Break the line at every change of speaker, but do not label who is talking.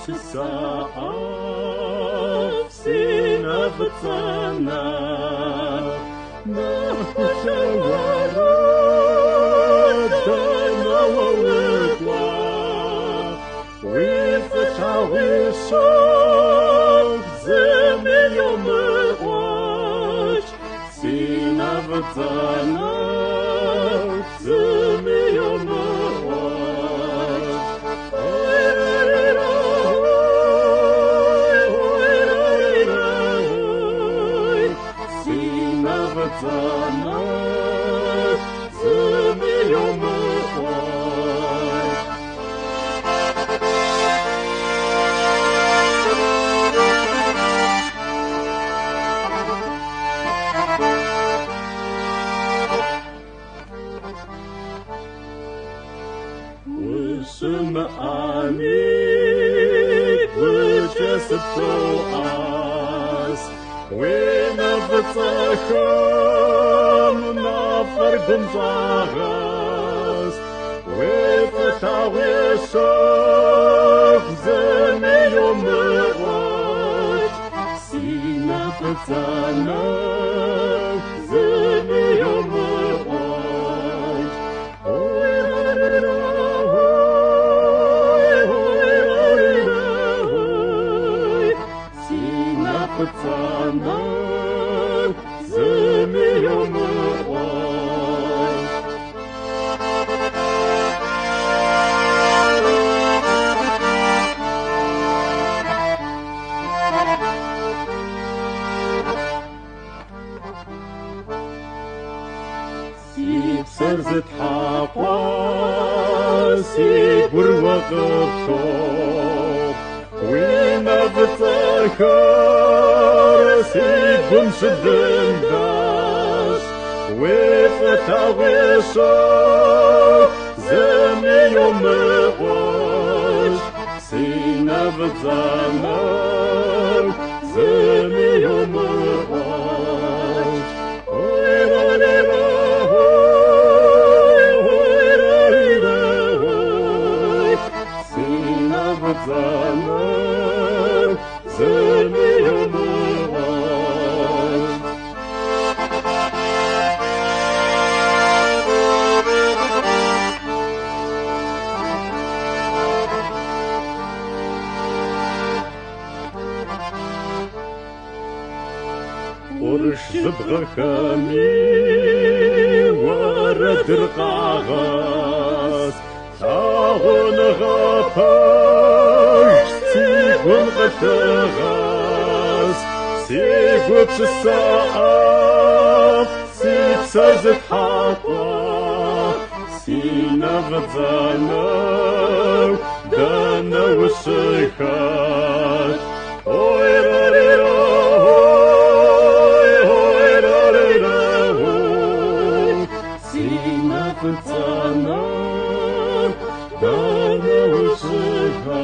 Sa'af sinavtsana Nahushawara Danawawitwa With the Shawishok Zemiyomewach Sinavtsana with the Shawishok Zemiyomewach Sinavtsana Zemiyomewach Sinavtsana Serzet haqwa sigur waqfshok Wina v'tzachar sigum shedindash With a tawishok zemiyomewach Sinavtzana zemiyomewach Shibghami warad القاغاس شاغون غفاش سيغون غتغاس سيغوت الساعف سيغ سازت حقا سينا غزانا دانا والشيخات Sinavtsana, Dana Ushika.